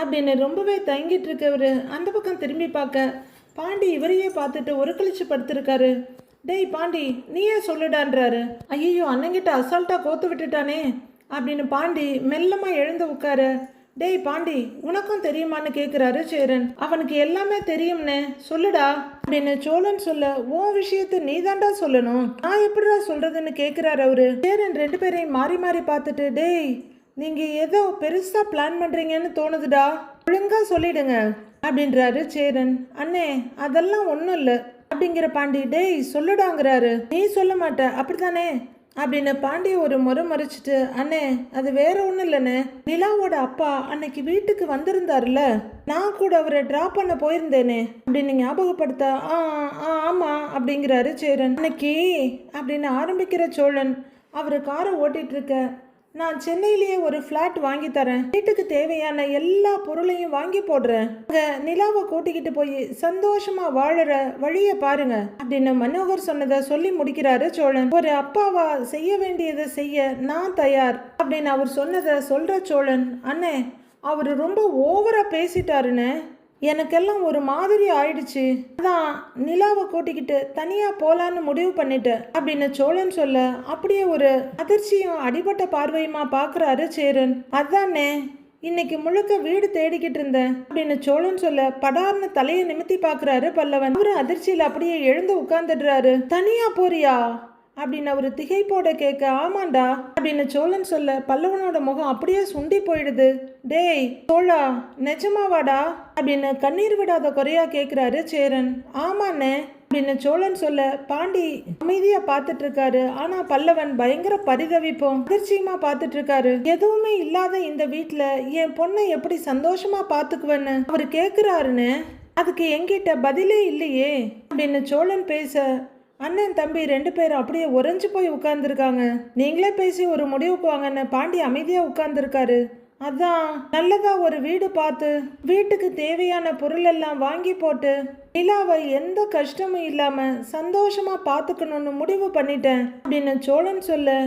அப்படின்னு ரொம்பவே தயங்கிட்டு இருக்கவரு அந்த பக்கம் திரும்பி பார்க்க பாண்டி இவரையே பார்த்துட்டு ஒரு கழிச்சு படுத்திருக்காரு. டேய் பாண்டி நீயே சொல்லுடான்றாரு. ஐயோ அண்ணங்கிட்ட அசால்ட்டா கோத்து விட்டுட்டானே அப்படின்னு பாண்டி மெல்லமா எழுந்து உட்காரு. டேய் பாண்டி உனக்கும் தெரியுமான்னு கேட்குறாரு சேரன். அவனுக்கு எல்லாமே தெரியும்னே, சொல்லுடா அப்படின்னு சோழன் சொல்ல, உன் விஷயத்த நீ தாண்டா சொல்லணும், நான் எப்படிடா சொல்றதுன்னு கேட்குறாரு அவரு. சேரன் ரெண்டு பேரையும் மாறி மாறி பார்த்துட்டு, டேய் நீங்க ஏதோ பெருசா பிளான் பண்றீங்கன்னு தோணுதுடா, ஒழுங்கா சொல்லிடுங்க அப்படின்றாரு சேரன். அண்ணே அதெல்லாம் ஒன்றும் இல்லை அப்படிங்கிற பாண்டி, டேய் சொல்லுடாங்கிறாரு. நீ சொல்ல மாட்ட அப்படித்தானே அப்படின்னு பாண்டிய ஒரு முறைச்சிட்டு, அண்ணே அது வேற ஒன்றும் இல்லைண்ணே, நிலாவோட அப்பா அன்னைக்கு வீட்டுக்கு வந்திருந்தாருல, நான் கூட அவரை டிராப் பண்ண போயிருந்தேனே அப்படின்னு ஞாபகப்படுத்த, ஆமா அப்படிங்கிறாரு சேரன். அன்னைக்கு அப்படின்னு ஆரம்பிக்கிற சோழன் அவர் காரை ஓட்டிட்டு இருக்க, நான் சென்னையிலேயே ஒரு ஃப்ளாட் வாங்கி தரேன், வீட்டுக்கு தேவையான எல்லா பொருளையும் வாங்கி போடுறேன், அங்க நிலாவை கூட்டிக்கிட்டு போய் சந்தோஷமா வாழற வழிய பாருங்க அப்படின்னு மனோகர் சொன்னதை சொல்லி முடிக்கிறாரு சோழன். ஒரு அப்பாவா செய்ய வேண்டியதை செய்ய நான் தயார் அப்படின்னு அவர் சொன்னதை சொல்ற சோழன், அண்ணே அவரு ரொம்ப ஓவரா பேசிட்டாருன்னு எனக்கெல்லாம் ஒரு மாதிரி ஆயிடுச்சு, அதான் நிலாவை கூட்டிக்கிட்டு தனியா போலான்னு முடிவு பண்ணிட்டேன் அப்படின்னு சோழன் சொல்ல, அப்படியே ஒரு அதிர்ச்சியும் அடிபட்ட பார்வையுமா பாக்குறாரு சேரன். அதானே இன்னைக்கு முழுக்க வீடு தேடிக்கிட்டு இருந்தேன் அப்படின்னு சோழன் சொல்ல, படார்னு தலையை நிமித்தி பாக்குறாரு பல்லவன். அவரு அதிர்ச்சியில அப்படியே எழுந்து உட்கார்ந்துடுறாரு. தனியா போறியா அப்படின்னு அவரு திகைப்போட கேட்க, ஆமாண்டா அப்படின்னு சோழன் சொல்ல, பல்லவனோட முகம் அப்படியே சுண்டி போயிடுது. டேய் சோழா நிஜமாவாடா அப்படின்னு கண்ணீர் விடாத குறையா கேட்கிறாரு சேரன். ஆமாண்ணே அப்படின்னு சோழன் சொல்ல, பாண்டி அமைதியா பார்த்துட்டு இருக்காரு. ஆனா பல்லவன் பயங்கர பரிதவிப்பும் அதிர்ச்சியுமா பார்த்துட்டு இருக்காரு. எதுவுமே இல்லாத இந்த வீட்டுல என் பொண்ணை எப்படி சந்தோஷமா பாத்துக்குவேன்னு அவரு கேக்குறாருன்னு அதுக்கு என்கிட்ட பதிலே இல்லையே அப்படின்னு சோழன் பேச, அண்ணன் தம்பி ரெண்டு பேரும் அப்படியே உறைஞ்சு போய் உட்கார்ந்துருக்காங்க. நீங்களே பேசி ஒரு முடிவுக்கு வாங்கன்னு பாண்டி அமைதியா உட்கார்ந்துருக்காரு. அதான் நல்லதா ஒரு வீடு பார்த்து வீட்டுக்கு தேவையான பொருள் எல்லாம் வாங்கி போட்டு நிலாவை எந்த கஷ்டமும் இல்லாம சந்தோஷமா பார்த்துக்கணும்னு முடிவு பண்ணிட்டேன் அப்படின்னு சோழன் சொல்ல,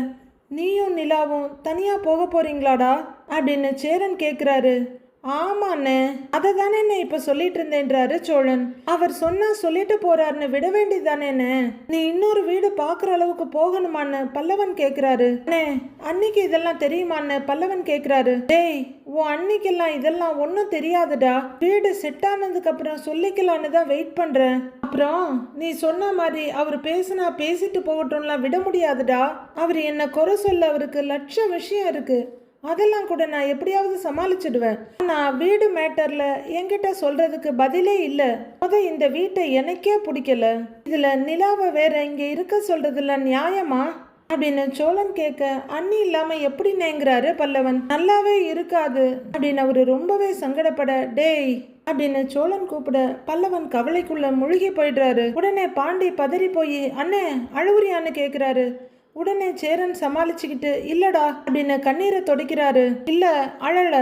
நீயும் நிலாவும் தனியா போக போறீங்களாடா அப்படின்னு சேரன் கேட்குறாரு. ஆமாண்ணே, அதை தானே இப்ப சொல்லிட்டு இருந்தேன்றாரு சோழன். அவர் சொன்னா சொல்லிட்டு போறாருன்னு விட வேண்டியதானேண்ணே. நீ இன்னொரு வீடு பாக்குற அளவுக்கு போகணுமான்னு பல்லவன் கேக்குறாரு. அண்ணே, அன்னைக்கு இதெல்லாம் தெரியுமான்னு பல்லவன் கேக்குறாரு. டேய், உன் அன்னைக்கெல்லாம் இதெல்லாம் ஒன்னும் தெரியாதுடா. வீடு செட் ஆனதுக்கு அப்புறம் சொல்லிக்கலான்னு தான் வெயிட் பண்றேன். அப்புறம் நீ சொன்ன மாதிரி அவர் பேசினா பேசிட்டு போகட்டும்லாம் விட முடியாதுடா. அவர் என்ன குறை சொல்ல அவருக்கு லட்சம் விஷயம் இருக்கு. அதெல்லாம் கூட நான் எப்படியாவது சமாளிச்சிடுவேன். நான் வீடு மேட்டர்ல என்கிட்ட சொல்றதுக்கு பதிலே இல்லை. இந்த வீட்டை எனக்கே பிடிக்கல. இதுல நிலாவை வேற இங்க இருக்க சொல்றதுல நியாயமா அப்படின்னு சோழன் கேட்க, அண்ணி இல்லாம எப்படி நேங்குறாரு பல்லவன். நல்லாவே இருக்காது அப்படின்னு அவரு ரொம்பவே சங்கடப்பட, டேய் அப்படின்னு சோழன் கூப்பிட பல்லவன் கவலைக்குள்ள முழுகி போயிடுறாரு. உடனே பாண்டி பதறி போய், அண்ணே அழுவுறியான்னு கேக்குறாரு. உடனே சேரன் சமாளிச்சுக்கிட்டு, இல்லடா அப்படின்னு கண்ணீரை தொடைக்கிறாரு. இல்ல, அழல.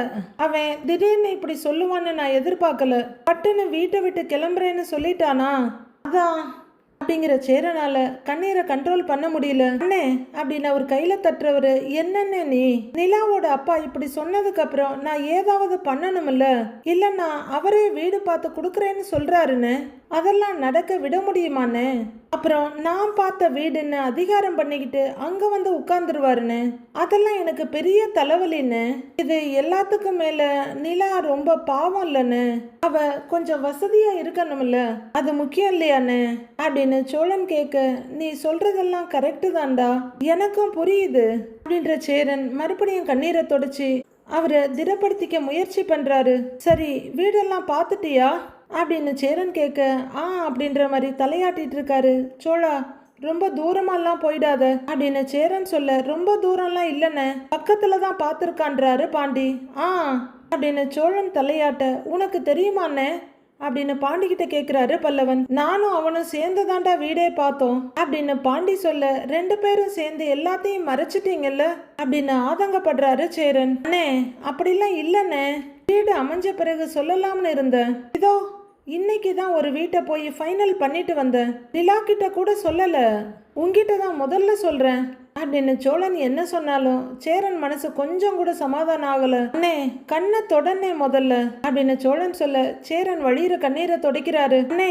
அவன் திடீர்னு இப்படி சொல்லுவான்னு நான் எதிர்பார்க்கல. பட்டுன்னு வீட்டை விட்டு கிளம்புறேன்னு சொல்லிட்டானா, அதான் அப்படிங்கிற சேரனால கண்ணீரை கண்ட்ரோல் பண்ண முடியல. அண்ணே அப்படின்னு அவர் கையில தட்டுறவரு, என்னன்னு நீ நிலாவோட அப்பா இப்படி சொன்னதுக்கு அப்புறம் நான் ஏதாவது பண்ணணும்ல. இல்லன்னா அவரே வீடு பார்த்து கொடுக்குறேன்னு சொல்றாருன்னு அதெல்லாம் நடக்க விட முடியுமான்னு. அப்புறம் நான் பார்த்த வீடுன்னு அதிகாரம் பண்ணிக்கிட்டு அங்க வந்து உட்கார்ந்துருவாருன்னு அதெல்லாம் எனக்கு பெரிய தலைவலின்னு. இது எல்லாத்துக்கும் மேல நிலா ரொம்ப பாவம் இல்லைன்னு. அவ கொஞ்சம் வசதியா இருக்கணும்ல, அது முக்கியம் இல்லையான்னு அப்படின்னு சோழன் கேட்க, நீ சொல்றதெல்லாம் கரெக்டு தான்டா, எனக்கும் புரியுது அப்படின்ற சேரன் மறுபடியும் கண்ணீரை தொடச்சி அவரை திடப்படுத்திக்க முயற்சி பண்றாரு. சரி, வீடெல்லாம் பார்த்துட்டியா அப்படின்னு சேரன் கேட்க, அப்படின்ற மாதிரி தலையாட்டிட்டு இருக்காரு. சோழா, ரொம்ப தூரமாலாம் போயிடாத அப்படின்னு சேரன் சொல்ல, ரொம்ப தூரம்லாம் இல்லைன்னு பக்கத்துல தான் பார்த்துருக்கான்றாரு பாண்டி. அப்படின்னு சோழன் தலையாட்ட, உனக்கு தெரியுமாண்ணே அப்படின்னு பாண்டிகிட்ட கேட்குறாரு பல்லவன். நானும் அவனும் சேர்ந்து தாண்டா வீடே பார்த்தோம் அப்படின்னு பாண்டி சொல்ல, ரெண்டு பேரும் சேர்ந்து எல்லாத்தையும் மறைச்சிட்டீங்கல்ல அப்படின்னு ஆதங்கப்படுறாரு சேரன். அண்ணே, அப்படிலாம் இல்லைண்ணே, வீடு அமைஞ்ச பிறகு சொல்லலாம்னு இருந்தேன். இதோ இன்னைக்கு தான் ஒரு வீட்டை போய் ஃபைனல் பண்ணிட்டு வந்தேன். நிலா கிட்ட கூட சொல்லல, உங்ககிட்ட தான் முதல்ல சொல்றேன் அப்படின்னு சோழன் என்ன சொன்னாலும் சேரன் மனசு கொஞ்சம் கூட சமாதானம் ஆகல. அண்ணே, கண்ணை தொடனே முதல்ல அப்படின்னு சோழன் சொல்ல, சேரன் வழியிற கண்ணீரை தொடைக்கிறாரு. அண்ணே,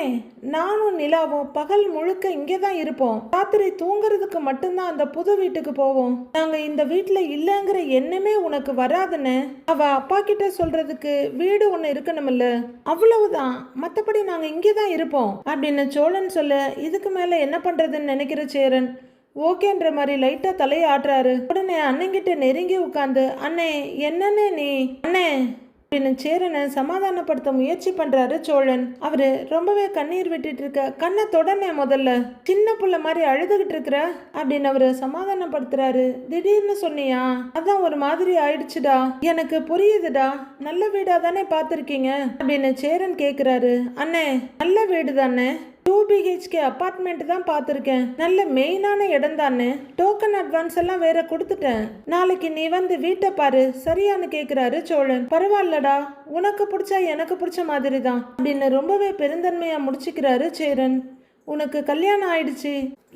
நானும் நிலாவும் பகல் முழுக்க இங்கேதான் இருப்போம். ராத்திரி தூங்குறதுக்கு மட்டும்தான் அந்த புது வீட்டுக்கு போவோம். நாங்க இந்த வீட்டுல இல்லைங்கிற எண்ணமே உனக்கு வராதுன்னு அவ அப்பா கிட்ட சொல்றதுக்கு வீடு ஒண்ணு இருக்கணும்ல, அவ்வளவுதான், மத்தபடி நாங்க இங்கேதான் இருப்போம் அப்படின்னு சோழன் சொல்ல, இதுக்கு மேல என்ன பண்றதுன்னு நினைக்கிற சேரன் ஓகேன்ற மாதிரி லைட்டா தலையை ஆட்டுறாரு. உடனே அண்ணங்கிட்ட நெருங்கி உட்காந்து, அண்ணே என்னன்னு நீ அண்ணே அப்படின்னு சேரனை சமாதானப்படுத்த முயற்சி பண்றாரு சோழன். அவரு ரொம்பவே கண்ணீர் விட்டுட்டு இருக்க, கண்ணை தொடனே முதல்ல, சின்ன புள்ள மாதிரி அழுதுகிட்டு இருக்கிற அப்படின்னு அவரு சமாதானப்படுத்துறாரு. திடீர்னு சொன்னியா, அதான் ஒரு மாதிரி ஆயிடுச்சுடா. எனக்கு புரியுதுடா, நல்ல வீடா தானே பார்த்துருக்கீங்க அப்படின்னு சேரன் கேக்குறாரு. அண்ணே, நல்ல வீடு தானே, 2 BHK அப்பார்ட்மெண்ட் தான் பார்த்துருக்கேன். நல்ல மெயினான இடம் தானே. டோக்கன் அட்வான்ஸ் எல்லாம் வேற கொடுத்துட்டேன். நாளைக்கு நீ வந்து வீட்டை பாரு, சரியானு கேட்குறாரு சோழன். பரவாயில்லடா, உனக்கு பிடிச்சா எனக்கு பிடிச்ச மாதிரி தான் அப்படின்னு ரொம்பவே பெருந்தன்மையா முடிச்சுக்கிறாரு சேரன். உனக்கு கல்யாணம் ஆயிடுச்சு,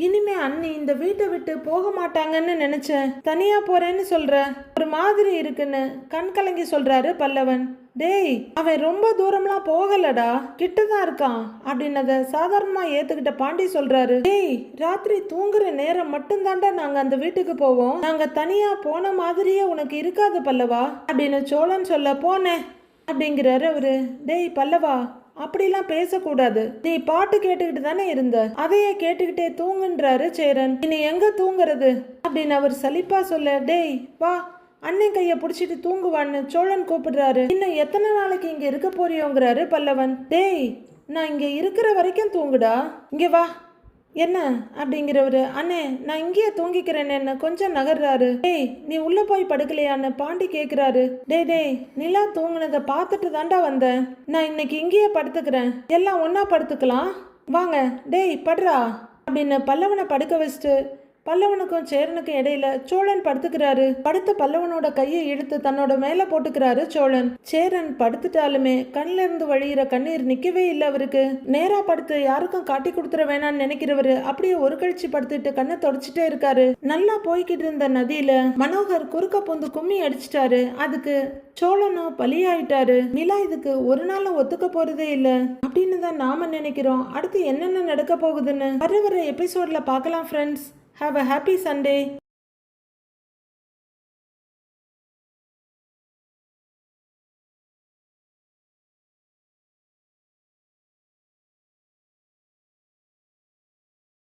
இனிமே அண்ணி இந்த வீட்டை விட்டு போக மாட்டாங்கன்னு நினைச்சேன். தனியா போறேன்னு சொல்ற, ஒரு மாதிரி இருக்குன்னு கண் கலங்கி சொல்றாரு பல்லவன். டேய், அவன் ரொம்ப தூரம்லாம் போகலடா, கிட்டதான் இருக்கான் அப்படின்னத சாதாரணமா ஏத்துக்கிட்ட பாண்டி சொல்றாரு. டேய், ராத்திரி தூங்குற நேரம் மட்டும்தாண்டா நாங்க அந்த வீட்டுக்கு போவோம். நாங்க தனியா போன மாதிரியே உனக்கு இருக்காது பல்லவா அப்படின்னு சோழன் சொல்ல, போனேன் அப்படிங்கிறாரு அவரு. டேய் பல்லவா, அப்படிலாம் பேசக்கூடாது, நீ பாட்டு கேட்டுக்கிட்டு தானே இருந்த, அதையே கேட்டுக்கிட்டே தூங்குன்றாரு சேரன். இனி எங்க தூங்குறது அப்படின்னு அவர் சலிப்பா சொல்ல, டேய் வா, அண்ணன் கைய பிடிச்சிட்டு தூங்குவான்னு சோழன் கூப்பிடுறாரு. இன்னும் எத்தனை நாளைக்கு இங்க இருக்க போறியோங்கிறாரு பல்லவன். டேய், நான் இங்க இருக்கிற வரைக்கும் தூங்குடா, இங்க வா. என்ன அப்படிங்கிறவரு, அண்ணே நான் இங்கேயே தூங்கிக்கிறேன்னு என்ன கொஞ்சம் நகர்றாரு. டேய், நீ உள்ள போய் படுக்கலையான்னு பாண்டி கேக்குறாரு. டேய், நிலா தூங்குனதை பார்த்துட்டு தாண்டா வந்தேன். நான் இன்னைக்கு இங்கேயே படுத்துக்கிறேன், எல்லாம் ஒன்னா படுத்துக்கலாம் வாங்க. டேய் படுறா அப்படின்னு பல்லவனை படுக்க வச்சுட்டு பல்லவனுக்கும் சேரனுக்கும் இடையில சோழன் படுத்துக்கிறாரு. படுத்த பல்லவனோட கையை இழுத்து தன்னோட மேல போட்டுக்கிறாரு சோழன். சேரன் படுத்துட்டாலுமே கண்ல இருந்து வழியிற கண்ணீர் நிக்கவே இல்லை அவருக்கு. நேரா படுத்து யாருக்கும் காட்டி கொடுத்துட வேணாம்னு நினைக்கிறவரு அப்படியே ஒரு கழிச்சு படுத்துட்டு கண்ணை தொடச்சிட்டே இருக்காரு. நல்லா போய்கிட்டு இருந்த நதியில மனோகர் குறுக்க பூந்து கும்மி அடிச்சிட்டாரு. அதுக்கு சோழனும் பலியாயிட்டாரு. நிலா இதுக்கு ஒரு நாளும் ஒத்துக்க போறதே இல்ல அப்படின்னு தான் நாம நினைக்கிறோம். அடுத்து என்னென்ன நடக்க போகுதுன்னு வர எபிசோட்ல பார்க்கலாம் friends. Have a happy Sunday.